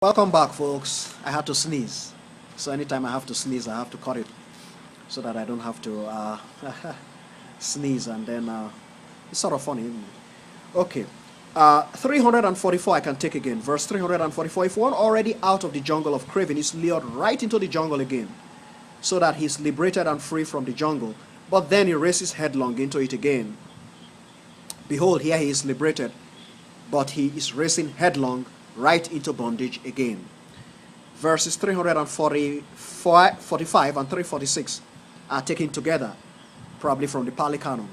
Welcome back, folks. I had to sneeze. So anytime I have to sneeze, I have to cut it so that I don't have to sneeze and then it's sort of funny, isn't it? Okay. 344 I can take again. Verse 344. If one already out of the jungle of craving is lured right into the jungle again, so that he's liberated and free from the jungle, but then he races headlong into it again. Behold, here he is liberated, but he is racing headlong right into bondage again. Verses 345 and 346 are taken together, probably from the Pali Canon.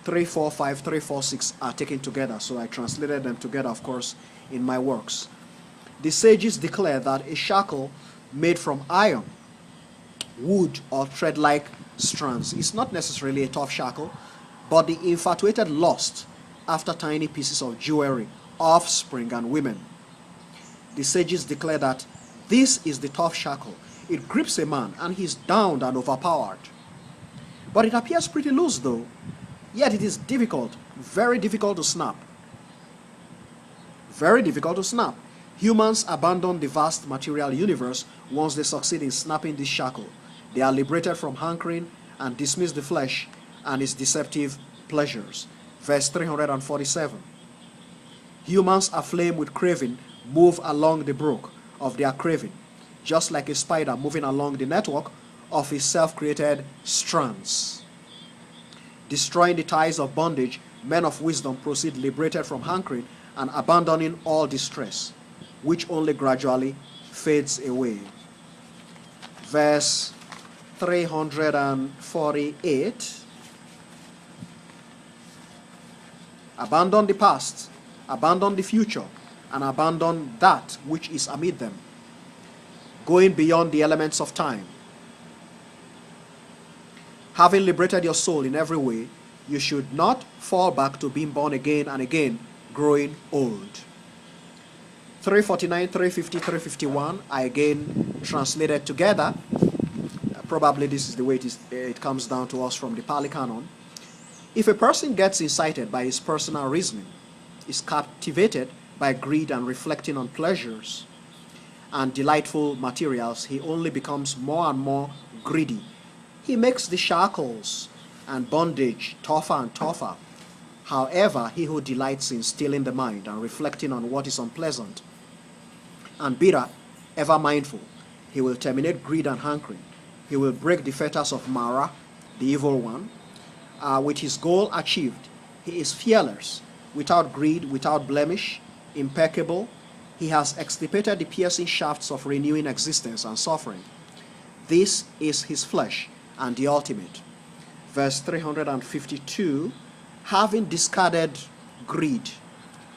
345, 346 are taken together, so I translated them together, of course, in my works. The sages declare that a shackle made from iron, wood, or thread-like strands is not necessarily a tough shackle, but the infatuated lust after tiny pieces of jewelry, offspring, and women. The sages declare that this is the tough shackle. It grips a man and he's downed and overpowered. But it appears pretty loose though, yet it is difficult, very difficult to snap. Very difficult to snap. Humans abandon the vast material universe once they succeed in snapping this shackle. They are liberated from hankering and dismiss the flesh and its deceptive pleasures. Verse 347. Humans aflame with craving move along the brook of their craving, just like a spider moving along the network of his self-created strands. Destroying the ties of bondage, men of wisdom proceed liberated from hankering and abandoning all distress, which only gradually fades away. Verse 348. Abandon the past, abandon the future, and abandon that which is amid them, going beyond the elements of time. Having liberated your soul in every way, you should not fall back to being born again and again, growing old. 349, 350, 351 I again translated together. Probably this is the way it comes down to us from the Pali Canon. If a person gets incited by his personal reasoning, is captivated by greed and reflecting on pleasures and delightful materials, he only becomes more and more greedy. He makes the shackles and bondage tougher and tougher. However, he who delights in stilling the mind and reflecting on what is unpleasant and bitter, ever mindful, he will terminate greed and hankering. He will break the fetters of Mara, the evil one. With his goal achieved, he is fearless, without greed, without blemish, impeccable. He has extirpated the piercing shafts of renewing existence and suffering. This is his flesh and the ultimate. Verse 352, having discarded greed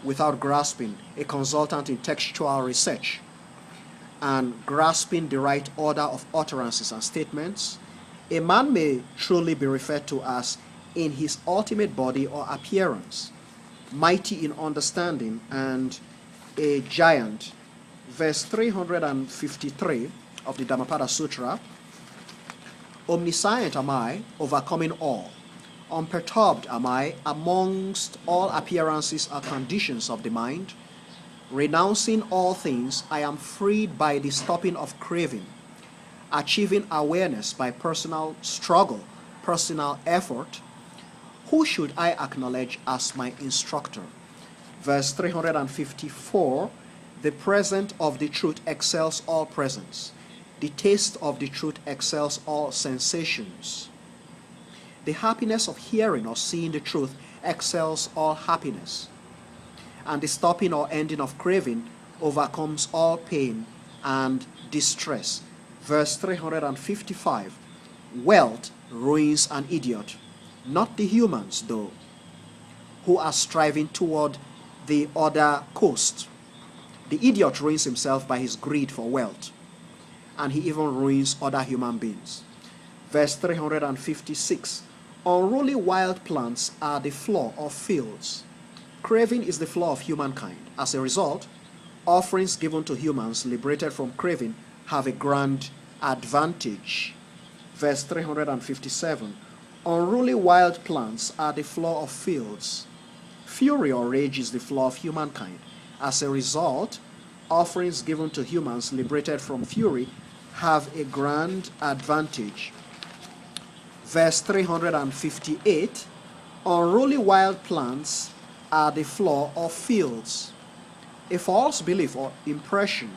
without grasping, a consultant in textual research, and grasping the right order of utterances and statements, a man may truly be referred to as in his ultimate body or appearance, mighty in understanding and a giant. Verse 353 of the Dhammapada Sutra, omniscient am I, overcoming all. Unperturbed am I amongst all appearances or conditions of the mind. Renouncing all things, I am freed by the stopping of craving. Achieving awareness by personal struggle, personal effort. Who should I acknowledge as my instructor? Verse 354, the present of the truth excels all presence. The taste of the truth excels all sensations. The happiness of hearing or seeing the truth excels all happiness. And the stopping or ending of craving overcomes all pain and distress. Verse 355, wealth ruins an idiot, not the humans though, who are striving toward the other coast. The idiot ruins himself by his greed for wealth, and he even ruins other human beings. Verse 356, unruly wild plants are the flaw of fields. Craving is the flaw of humankind. As a result, offerings given to humans liberated from craving have a grand advantage. Verse 357, unruly wild plants are the flaw of fields. Fury or rage is the flaw of humankind. As a result, offerings given to humans liberated from fury have a grand advantage. Verse 358, unruly wild plants are the flaw of fields. A false belief or impression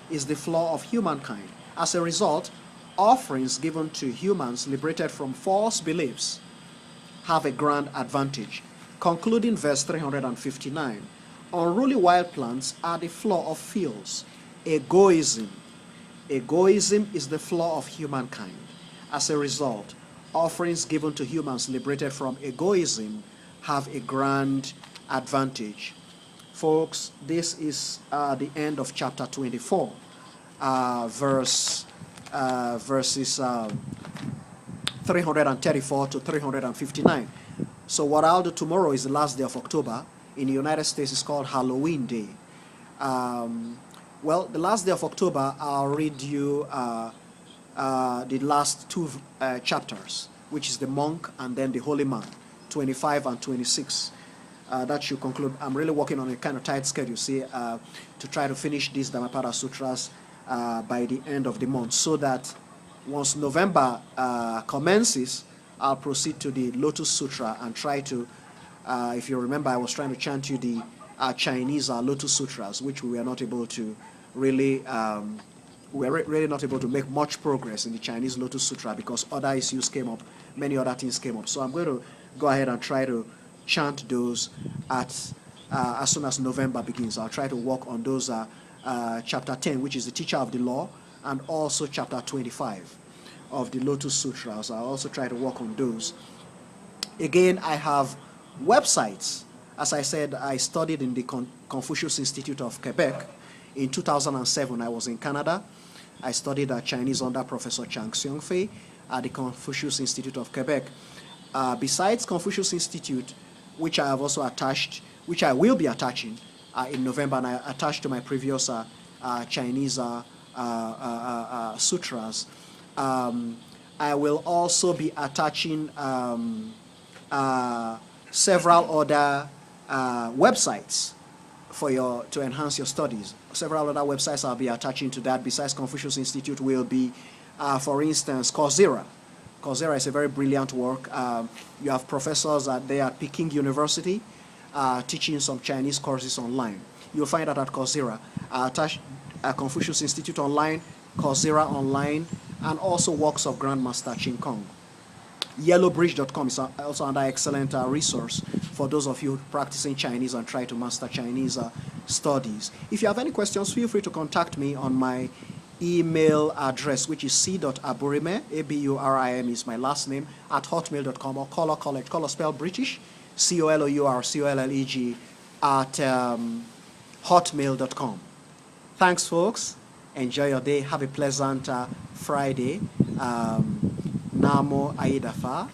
is the flaw of humankind. As a result, offerings given to humans liberated from false beliefs have a grand advantage. Concluding verse 359, unruly wild plants are the flaw of fields. Egoism is the flaw of humankind. As a result, offerings given to humans liberated from egoism have a grand advantage. Folks, this is the end of chapter 24, verses 334 to 359. So what I'll do tomorrow is the last day of October. In the United States, it's called Halloween Day. Well, the last day of October, I'll read you the last two chapters, which is the monk and then the holy man, 25 and 26. That should conclude. I'm really working on a kind of tight schedule, to try to finish these Dhammapada Sutras by the end of the month, so that once November commences, I'll proceed to the Lotus Sutra and try to, if you remember, I was trying to chant you the Chinese Lotus Sutras, which we were not able to really, really not able to make much progress in the Chinese Lotus Sutra because other issues came up, many other things came up. So I'm going to go ahead and try to chant those as soon as November begins. I'll try to work on those chapter 10, which is the teacher of the law, and also chapter 25 of the Lotus Sutras. I'll also try to work on those. Again, I have websites. As I said, I studied in the Confucius Institute of Quebec. In 2007, I was in Canada. I studied Chinese under Professor Chang Xiongfei at the Confucius Institute of Quebec. Besides Confucius Institute, which I have also attached, which I will be attaching in November, and I attached to my previous Chinese sutras, I will also be attaching several other websites to enhance your studies. Several other websites I'll be attaching to that besides Confucius Institute will be, for instance, Coursera. Coursera is a very brilliant work. You have professors there at Peking University teaching some Chinese courses online. You'll find that at Coursera. I attach Confucius Institute online, Coursera online, and also works of Grandmaster Ching Kong. Yellowbridge.com is also another excellent resource for those of you practicing Chinese and try to master Chinese studies. If you have any questions, feel free to contact me on my email address, which is c.aburime, A-B-U-R-I-M is my last name, at hotmail.com, or Color College, Color spelled British, C-O-L-O-U-R-C-O-L-L-E-G, at hotmail.com. Thanks, folks. Enjoy your day. Have a pleasant Friday. Namo Aidafa.